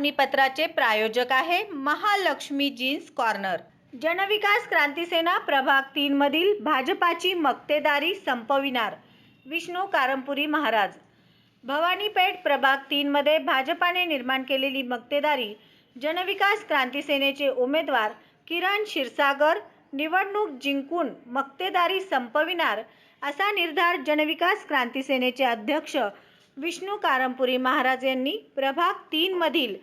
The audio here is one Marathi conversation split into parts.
बातमीपत्राचे प्रायोजक आहे महालक्ष्मी जीन्स कॉर्नर। जनविकास क्रांती सेना प्रभाग 3 मधील भाजपाची मक्तेदारी संपविणार विष्णू कारंपुरी महाराज। भवानीपेठ प्रभाग 3 मध्ये भाजपाने निर्माण केलेली मक्तेदारी जनविकास क्रांती सेनेचे उमेदवार किरण क्षीरसागर निवडणूक जिंकून मक्तेदारी संपविणार असा निर्धार जनविकास क्रांती सेनेचे अध्यक्ष विष्णू कारंपुरी महाराज यांनी प्रभाग 3 मधील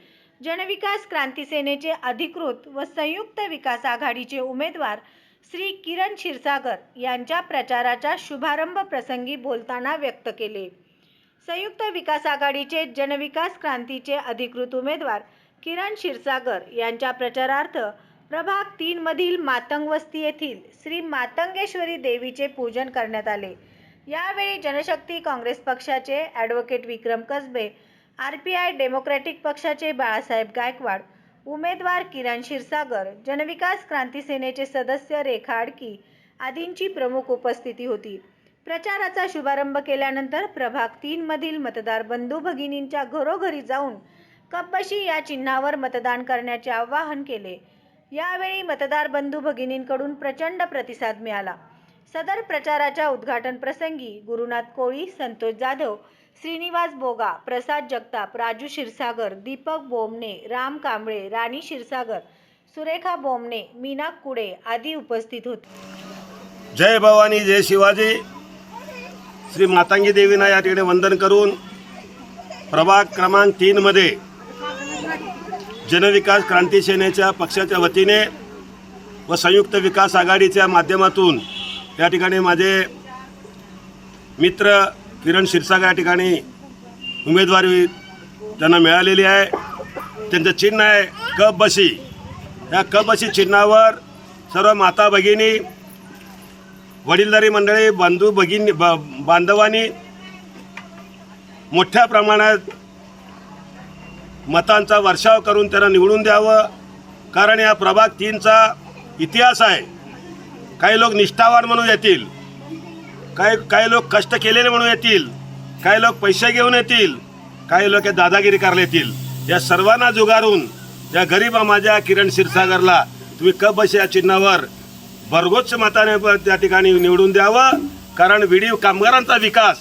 जनविकास क्रांती सेनेचे अधिकृत व संयुक्त विकास आघाडीचे उमेदवार श्री किरण क्षीरसागर यांच्या प्रचाराच्या शुभारंभ प्रसंगी बोलताना व्यक्त केले। संयुक्त विकास आघाडीचे जनविकास क्रांतीचे अधिकृत उमेदवार किरण क्षीरसागर यांच्या प्रचारार्थ प्रभाग 3 मधील मातंग वस्ती येथील श्री मातंगेश्वरी देवीचे पूजन करण्यात आले। यावेळी जनशक्ती काँग्रेस पक्षाचे ॲडव्होकेट विक्रम कसबे, आरपीआय डेमोक्रॅटिक पक्षाचे बाळासाहेब गायकवाड, उमेदवार किरण क्षीरसागर, जनविकास क्रांती सेनेचे सदस्य रेखा आडकी आदींची प्रमुख उपस्थिती होती। प्रचाराचा शुभारंभ केल्यानंतर प्रभाग 3 मधील मतदार बंधू भगिनींच्या घरोघरी जाऊन कपबशी या चिन्हावर मतदान करण्याचे आवाहन केले। यावेळी मतदार बंधू भगिनींकडून प्रचंड प्रतिसाद मिळाला। सदर प्रचाराच्या उद्घाटन प्रसंगी गुरुनाथ कोळी, संतोष जाधव, श्रीनिवास बोगा, प्रसाद जगताप, राजू क्षीरसागर, दीपक बोमणे, राम कांबळे, राणी क्षीरसागर, सुरेखा बोमणे, मीना कुडे आदी उपस्थित होते। जय भवानी जय शिवाजी। श्री मातंगी देवींना या ठिकाणी वंदन करून प्रभाग क्रमांक 3 मध्ये जनविकास क्रांती सेनेच्या पक्षाच्या वतीने व संयुक्त विकास आघाडीच्या माध्यमातून या ठिकाणी माझे मित्र किरण क्षीरसागर या ठिकाणी उमेदवारी त्यांना मिळालेली आहे। त्यांचं चिन्ह आहे कपबशी। या कपबशी चिन्हावर सर्व माता भगिनी, वडीलधारी मंडळी, बंधू भगिनी बांधवांनी मोठ्या प्रमाणात मतांचा वर्षाव करून त्यांना निवडून द्यावं। कारण या प्रभाग 3चा इतिहास आहे। काही लोक निष्ठावान म्हणून येतील, काही लोक कष्ट केलेले म्हणून येतील, काही लोक पैसे घेऊन येतील, काही लोक दादागिरी करायला येतील। या सर्वांना जुगारून या गरीब माझ्या किरण क्षीरसागरला तुम्ही कपबशी या चिन्हावर भरघोस मताने त्या ठिकाणी निवडून द्यावं। कारण विडीव कामगारांचा विकास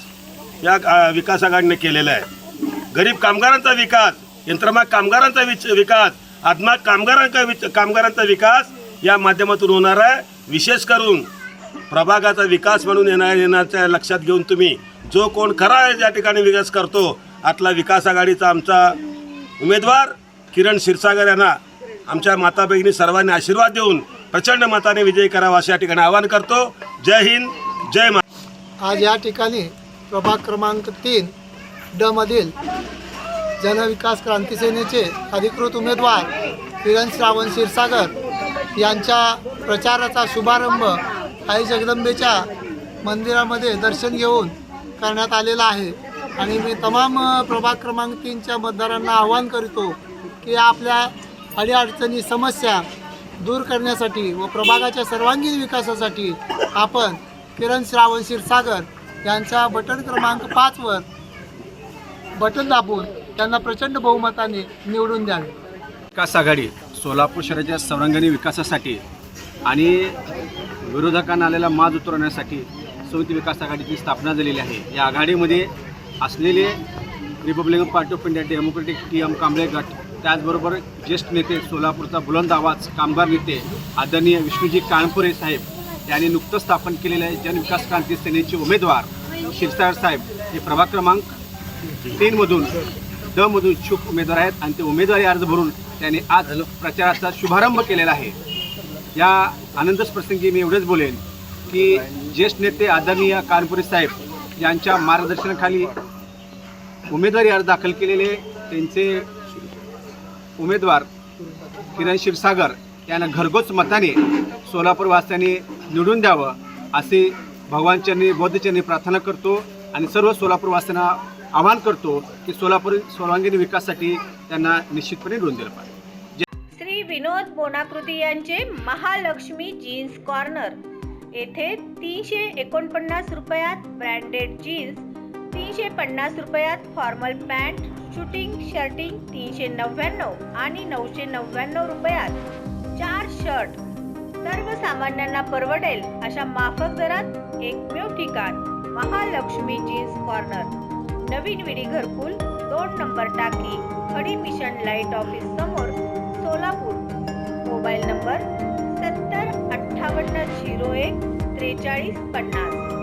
या विकास आघाडीने केलेला आहे। गरीब कामगारांचा विकास, यंत्रमाग कामगारांचा विकास, आत्मा कामगारांचा विकास या माध्यमातून होणार आहे। विशेष करून प्रभागाचा विकास म्हणून येण्याच्या लक्षात घेऊन तुम्ही जो कोण खरा या ठिकाणी विकास करतो, आतला विकास आघाडीचा आमचा उमेदवार किरण क्षीरसागर यांना आमच्या माता बहिणी सर्वांनी आशीर्वाद देऊन प्रचंड मताने विजयी करावा अशा ठिकाणी आवाहन करतो। जय हिंद, जय महाराष्ट्र। आज या ठिकाणी प्रभाग क्रमांक 3 ड मधील जनविकास क्रांती सेनेचे अधिकृत उमेदवार किरण श्रावण क्षीरसागर यांच्या प्रचाराचा शुभारंभ आई जगदंबेच्या मंदिरामध्ये दर्शन घेऊन करण्यात आलेला आहे। आणि मी तमाम प्रभाग क्रमांक 3च्या मतदारांना आवाहन करतो की आपल्या अडीअडचणी समस्या दूर करण्यासाठी व प्रभागाच्या सर्वांगीण विकासासाठी आपण किरण श्रावण क्षीरसागर यांचा बटन क्रमांक 5 वर बटन दाबून त्यांना प्रचंड बहुमताने निवडून द्यावे। विकास आघाडी सोलापूर शहराच्या सर्वांगीण विकासासाठी आणि विरोधकांना आलेला माज उतरवण्यासाठी संयुक्त विकास आघाडीची स्थापना झालेली आहे। या आघाडीमध्ये असलेले Republican party of India, democratic TM Kamble गट, त्याचबरोबर ज्येष्ठ नेते, सोलापूरचा बुलंद आवाज कामगार नेते आदरणीय विष्णूजी कारंपुरे साहेब यांनी नुकतंच स्थापन केलेले जनविकास क्रांती सेनेचे उमेदवार क्षीरसागर साहेब हे प्रभाग क्रमांक 3 मधून ड मधून इच्छुक उमेदवार आहेत आणि ते उमेदवारी अर्ज भरून त्यांनी आज प्रचाराचा शुभारंभ केलेला आहे। या आनंदच प्रसंगी मी एवढेच बोलेन की ज्येष्ठ नेते आदरणीय कारंपुरे साहेब यांच्या मार्गदर्शनाखाली उमेदवारी अर्ज दाखल केलेले त्यांचे उमेदवार किरण क्षीरसागर यांना घरगोच मताने सोलापूर वासियांनी निवडून द्यावं असे भगवान चरणी, बौद्ध चरणी प्रार्थना करतो आणि सर्व सोलापूर वासियांना आवाहन करतो की सोलापूर सर्वांगीण विकासासाठी त्यांना निश्चितपणे निवडून दिलं पाहिजे। श्री विनोद बोनाकृती यांचे महालक्ष्मी जीन्स कॉर्नर येथे 349 रुपयात ब्रँडेड जीन्स, 350 रुपयात फॉर्मल पॅन्ट, शूटिंग शर्टिंग 399 आणि 999 रुपयात 4 शर्ट सर्वसामान्यांना परवडेल अशा माफक दरात एकमेव ठिकाण महालक्ष्मी जीन्स कॉर्नर, नवीन विडी घरकुल, 2 नंबर टाकी, खडी मिशन लाईट ऑफिस समोर, सोलापूर. Mobile number 70 58 01 43 50.